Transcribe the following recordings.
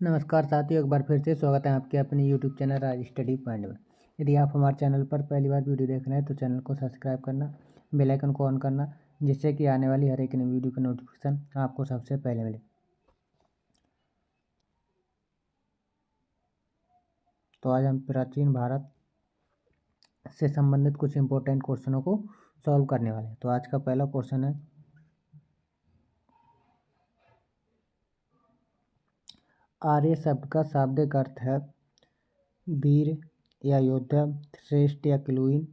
नमस्कार साथियों, एक बार फिर से स्वागत है आपके अपने यूट्यूब चैनल राज स्टडी पॉइंट में। यदि आप हमारे चैनल पर पहली बार वीडियो देख रहे हैं तो चैनल को सब्सक्राइब करना, बेल आइकन को ऑन करना, जिससे कि आने वाली हर एक नई वीडियो का नोटिफिकेशन आपको सबसे पहले मिले। तो आज हम प्राचीन भारत से संबंधित कुछ इंपॉर्टेंट क्वेश्चनों को सॉल्व करने वाले हैं। तो आज का पहला क्वेश्चन है, आर्य शब्द का शाब्दिक अर्थ है वीर या योद्धा, श्रेष्ठ या कुलीन,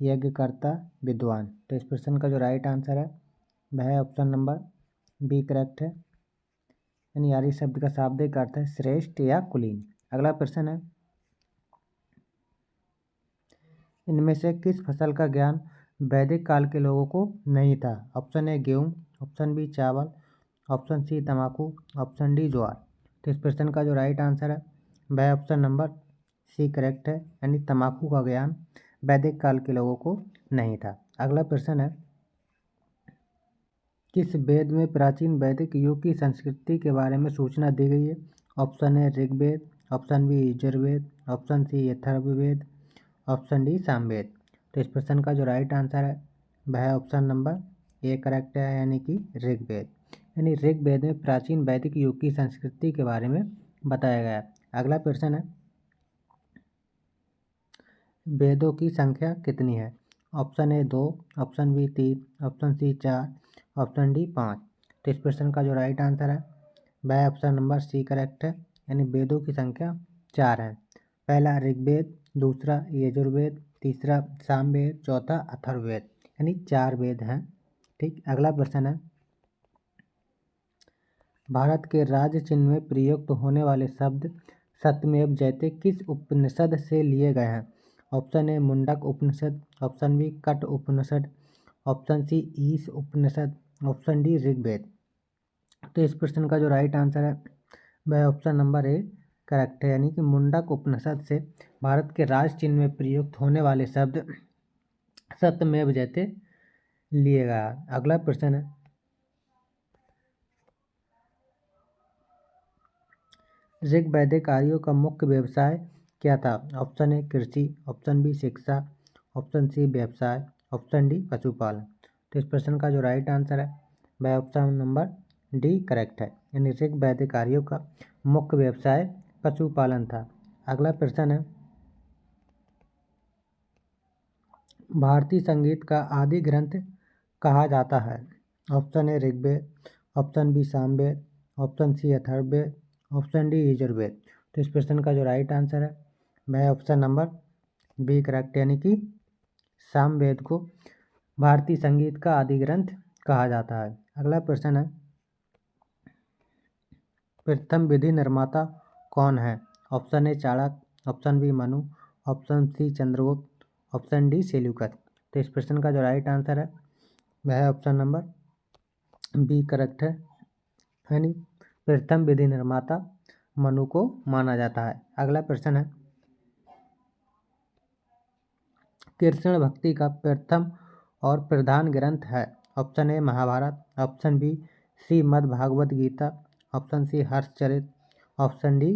यज्ञकर्ता, विद्वान। तो इस प्रश्न का जो राइट आंसर है वह है ऑप्शन नंबर बी करेक्ट है, यानी आर्य शब्द का शाब्दिक अर्थ है श्रेष्ठ या कुलीन। अगला प्रश्न है, इनमें से किस फसल का ज्ञान वैदिक काल के लोगों को नहीं था? ऑप्शन ए गेहूँ, ऑप्शन बी चावल, ऑप्शन सी तंबाकू, ऑप्शन डी ज्वार। तो इस प्रश्न का जो राइट आंसर है वह ऑप्शन नंबर सी करेक्ट है, यानी तंबाकू का ज्ञान वैदिक काल के लोगों को नहीं था। अगला प्रश्न है, किस वेद में प्राचीन वैदिक युग की संस्कृति के बारे में सूचना दी गई है? Option A Rigveda, option B Yajurveda, option C Atharvaveda, option D Samaveda. तो इस प्रश्न का जो राइट आंसर है वह है ऑप्शन नंबर ए करेक्ट है, यानी कि ऋग्वेद। यानी ऋग्वेद में प्राचीन वैदिक युग की संस्कृति के बारे में बताया गया है। अगला प्रश्न है, वेदों की संख्या कितनी है? Option A 2, option B 3, option C 4, option D 5। तो इस प्रश्न का जो राइट आंसर है वह ऑप्शन नंबर सी करेक्ट है, यानी वेदों की संख्या 4 है। पहला ऋग्वेद, दूसरा यजुर्वेद, तीसरा सामवेद, चौथा अथर्ववेद, यानी 4 वेद हैं। ठीक। अगला प्रश्न है, भारत के राज्य चिन्ह में प्रयुक्त होने वाले शब्द सत्यमेव जयते किस उपनिषद से लिए गए हैं? Option A Mundaka Upanishad, option B Katha Upanishad, option C Isha Upanishad, option D Rigveda. तो इस प्रश्न का जो राइट आंसर है वह ऑप्शन नंबर ए करेक्ट है, यानी कि मुंडक उपनिषद से भारत के राज चिन्ह में प्रयुक्त होने वाले शब्द सत्यमेव जयते लिए गया। अगला प्रश्न है, ऋग्वैदिक आर्यों का मुख्य व्यवसाय क्या था? ऑप्शन ए कृषि, ऑप्शन बी शिक्षा, ऑप्शन सी व्यवसाय, ऑप्शन डी पशुपालन। तो इस प्रश्न का जो राइट आंसर है वह ऑप्शन नंबर डी करेक्ट है, यानी ऋग्वैदिक आर्यों का मुख्य व्यवसाय पशुपालन था। अगला प्रश्न है, भारतीय संगीत का आदि ग्रंथ कहा जाता है? Option A Rigveda, option B Samaveda, option C Atharvaveda, option D Yajurveda. तो इस प्रश्न का जो राइट आंसर है वह ऑप्शन नंबर बी करेक्ट, यानी कि सामवेद को भारतीय संगीत का आदि ग्रंथ कहा जाता है। अगला प्रश्न है, प्रथम विधि निर्माता कौन है? Option A Chanakya, option B Manu, option C Chandragupta, option D Seleucus. तो इस प्रश्न का जो राइट आंसर है वह ऑप्शन नंबर बी करेक्ट है, यानी प्रथम विधि निर्माता मनु को माना जाता है। अगला प्रश्न है, कृष्ण भक्ति का प्रथम और प्रधान ग्रंथ है? Option A Mahabharata, option B Shrimad Bhagavad Gita, option C Harshacharita, option D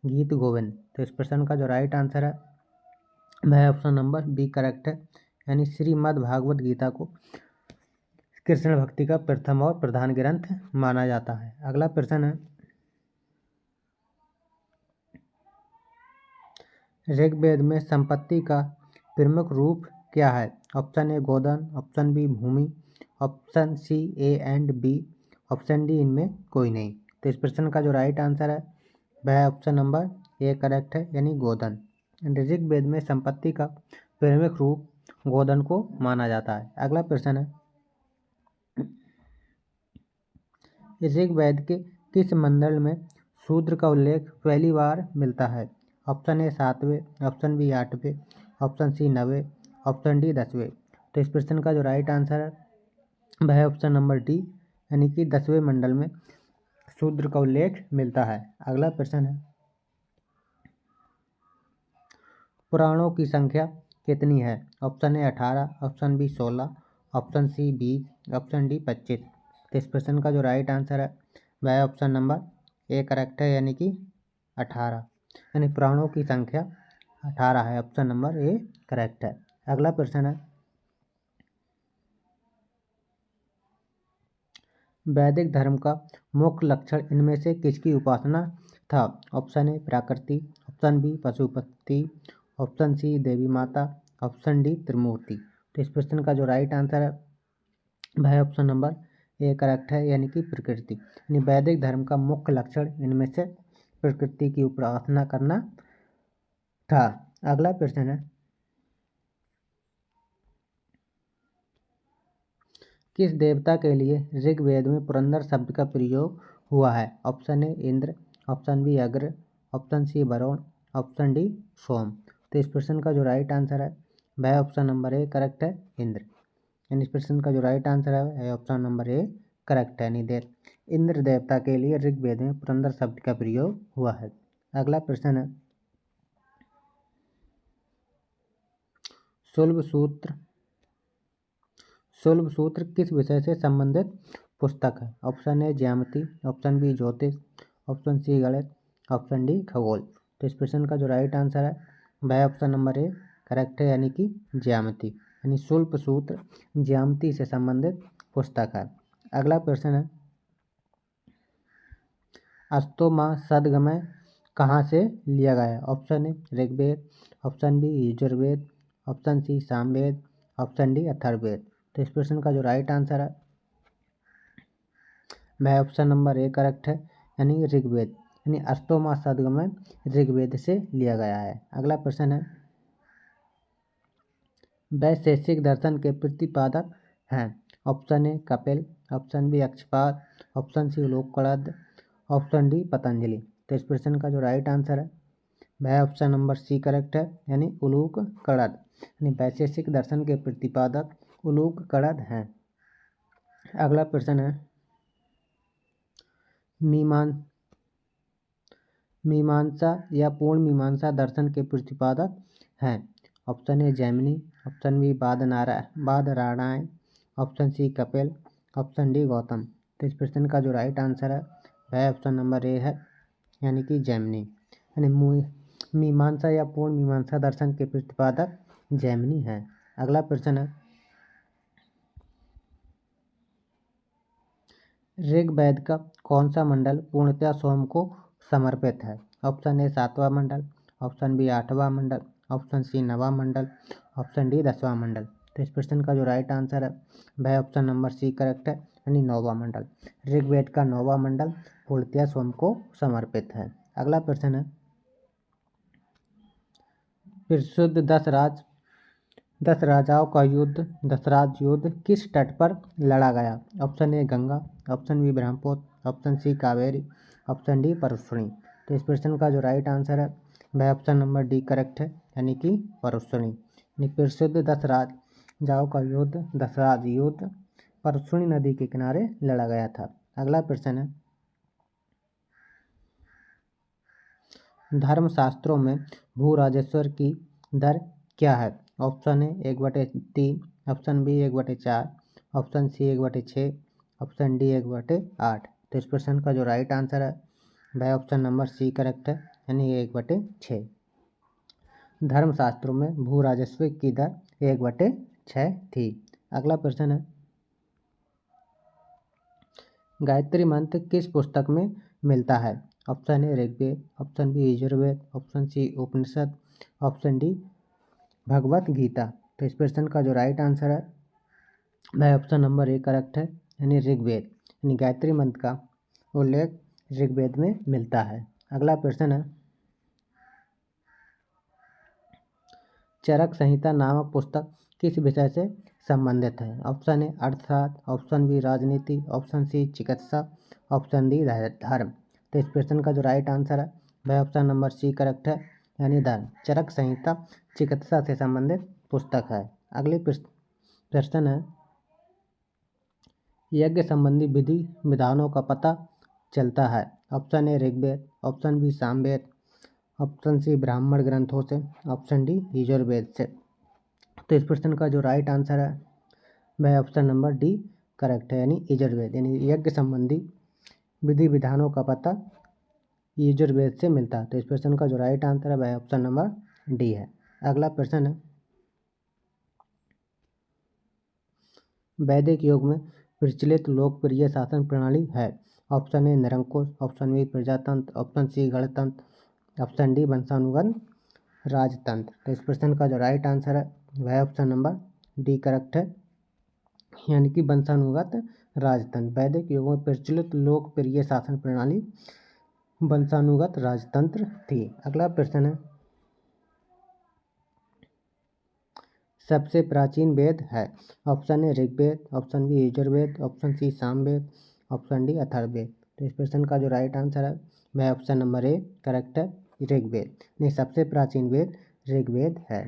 Gita Govinda. तो इस प्रश्न का जो राइट आंसर है वह ऑप्शन नंबर बी करेक्ट है, यानी श्रीमद् भागवत गीता को कृष्ण भक्ति का प्रथम और प्रधान ग्रंथ माना जाता है। अगला प्रश्न है, ऋग्वेद में संपत्ति का प्रमुख रूप क्या है? ऑप्शन ए गोधन, ऑप्शन बी भूमि, option C A and B, option D इनमें कोई नहीं। तो इस प्रश्न का जो राइट आंसर है वह ऑप्शन नंबर ए करेक्ट है, यानी गोधन। ऋग्वेद में संपत्ति का प्रमुख रूप गोधन को माना जाता है। अगला प्रश्न है, ऋग्वेद के किस मंडल में शूद्र का उल्लेख पहली बार मिलता है? ऑप्शन ए 7वें, ऑप्शन बी 8वें, ऑप्शन सी 9वें, ऑप्शन डी 10वें। तो इस प्रश्न का जो राइट आंसर है वह है ऑप्शन नंबर डी, यानी कि 10वें मंडल में शूद्र का उल्लेख मिलता है। अगला प्रश्न है, पुराणों की संख्या कितनी है? Option A 18, option B 16, option C 20, option D 25। तो इस प्रश्न का जो राइट आंसर है वह ऑप्शन नंबर ए करेक्ट है, यानी कि 18, यानी पुराणों की संख्या 18 है। ऑप्शन नंबर ए करेक्ट है। अगला प्रश्न है, वैदिक धर्म का मुख्य लक्षण इनमें से किसकी उपासना था? ऑप्शन ए प्रकृति, option B Pashupati, option C देवी माता, ऑप्शन डी त्रिमूर्ति। तो इस प्रश्न का जो राइट आंसर है वह ऑप्शन नंबर ए करेक्ट है, यानी कि प्रकृति। यानी वैदिक धर्म का मुख्य लक्षण इनमें से प्रकृति की उपासना करना था। अगला प्रश्न है, किस देवता के लिए ऋग्वेद में पुरंदर शब्द का प्रयोग हुआ है? Option A Indra, option B अग्र, option C Varun, option D Som. तो इस प्रश्न का जो राइट आंसर है वह ऑप्शन नंबर ए करेक्ट है, इंद्र। यानी इस प्रश्न का जो राइट आंसर है ऑप्शन नंबर ए करेक्ट है, यानी इंद्र देवता के लिए ऋग्वेद में पुरंदर शब्द का प्रयोग हुआ है। अगला प्रश्न है, शुल्ब सूत्र किस विषय से संबंधित पुस्तक है? ऑप्शन ए ज्यामिति, ऑप्शन बी ज्योतिष, ऑप्शन सी गणित, ऑप्शन डी खगोल। तो इस प्रश्न का जो राइट आंसर है वह ऑप्शन नंबर ए करेक्ट है, यानी कि ज्यामिति। यानी शुल्ब सूत्र ज्यामिति से संबंधित पुस्तक है। अगला प्रश्न है, अस्तों माह सदगमय कहाँ से लिया गया है? Option A Rigveda, option B Yajurveda, option C Samaveda, option D Atharvaveda. तो इस प्रश्न का जो राइट आंसर है वह ऑप्शन नंबर ए करेक्ट है, यानी ऋग्वेद। यानी अस्तों माह सदगमय ऋग्वेद से लिया गया है। अगला प्रश्न है, वैशेषिक दर्शन के प्रतिपादक हैं? Option A Kapil, option B Akshapad, option C उलूकलद, ऑप्शन डी पतंजलि। तो इस प्रश्न का जो राइट आंसर है वह ऑप्शन नंबर सी करेक्ट है, यानी उलूकलद। यानी वैशेषिक दर्शन के प्रतिपादक उलूकलद हैं। अगला प्रश्न है, मीमांसा या पूर्ण मीमांसा दर्शन के प्रतिपादक हैं? Option A Jaimini, option B Badarayana, option C Kapila, option D Gautama. तो इस प्रश्न का जो राइट आंसर है वह ऑप्शन नंबर ए है, यानी कि जैमिनी। यानी मीमांसा या पूर्ण मीमांसा दर्शन के प्रतिपादक जैमिनी है। अगला प्रश्न है, ऋग्वेद का कौन सा मंडल पूर्णतया सोम को समर्पित है? ऑप्शन ए 7वां मंडल, ऑप्शन बी 8वां मंडल, ऑप्शन सी 9वां मंडल, ऑप्शन डी 10वां मंडल। तो इस प्रश्न का जो राइट आंसर है वह ऑप्शन नंबर सी करेक्ट है, यानी 9वां मंडल। ऋग्वेद का 9वां मंडल पूर्णतया सोम को समर्पित है। अगला प्रश्न है, प्रसिद्ध दस राजाओं का युद्ध दसराज युद्ध किस तट पर लड़ा गया? Option A Ganga, option B Brahmaputra, option C Kaveri, option D Parushni. तो इस प्रश्न का जो राइट आंसर है वह ऑप्शन नंबर डी करेक्ट है, यानी कि परशुनी। यानी प्रसिद्ध दस राजाओं का युद्ध दसराज युद्ध परशुनी नदी के किनारे लड़ा गया था। अगला प्रश्न है, धर्मशास्त्रों में भू राजस्व की दर क्या है? Option A 1/3, option B 1/4, option C 1/6, option D 1/8। तो इस प्रश्न का जो राइट आंसर है वह ऑप्शन नंबर सी करेक्ट है, यानी 1/6। धर्मशास्त्रों में भू राजस्व की दर 1/6 थी। अगला प्रश्न है, गायत्री मंत्र किस पुस्तक में मिलता है? Option A Rigveda, option B Yajurveda, option C Upanishad, option D Bhagavad Gita. तो इस प्रश्न का जो राइट आंसर है वह ऑप्शन नंबर ए करेक्ट है, यानी ऋग्वेद। यानी गायत्री मंत्र का उल्लेख ऋग्वेद में मिलता है। अगला प्रश्न है, चरक संहिता नामक पुस्तक किस विषय से संबंधित है? ऑप्शन ए अर्थशास्त्र, ऑप्शन बी राजनीति, ऑप्शन सी चिकित्सा, ऑप्शन डी धर्म। तो इस प्रश्न का जो राइट आंसर है वह ऑप्शन नंबर सी करेक्ट है, यानी धर्म। चरक संहिता चिकित्सा से संबंधित पुस्तक है। अगले प्रश्न है, यज्ञ संबंधी विधि विधानों का पता चलता है? Option A Rigveda, option B Samaveda, option C ब्राह्मण ग्रंथों से, ऑप्शन डी यजुर्वेद से। तो इस प्रश्न का जो राइट आंसर है वह ऑप्शन नंबर डी करेक्ट है, यानी यजुर्वेद। यानी यज्ञ संबंधी विधि विधानों का पता यजुर्वेद से मिलता है। तो इस प्रश्न का जो राइट आंसर है वह ऑप्शन नंबर डी है। अगला प्रश्न है, वैदिक युग में प्रचलित लोकप्रिय शासन प्रणाली है। ऑप्शन ए निरंकुश, ऑप्शन बी प्रजातंत्र, ऑप्शन सी गणतंत्र, ऑप्शन डी वंशानुगत राजतंत्र। तो इस प्रश्न का जो राइट आंसर है वह ऑप्शन नंबर डी करेक्ट है, यानी कि वंशानुगत राजतंत्र। वैदिक युग में प्रचलित लोकप्रिय शासन प्रणाली वंशानुगत राजतंत्र थी। अगला प्रश्न है, सबसे प्राचीन वेद है। Option A Rigveda, option B Yajurveda, option C Samaveda, option D Atharvaveda. तो इस प्रश्न का जो राइट आंसर है वह ऑप्शन नंबर ए करेक्ट है, ऋग्वेद। नहीं, सबसे प्राचीन वेद ऋग्वेद है।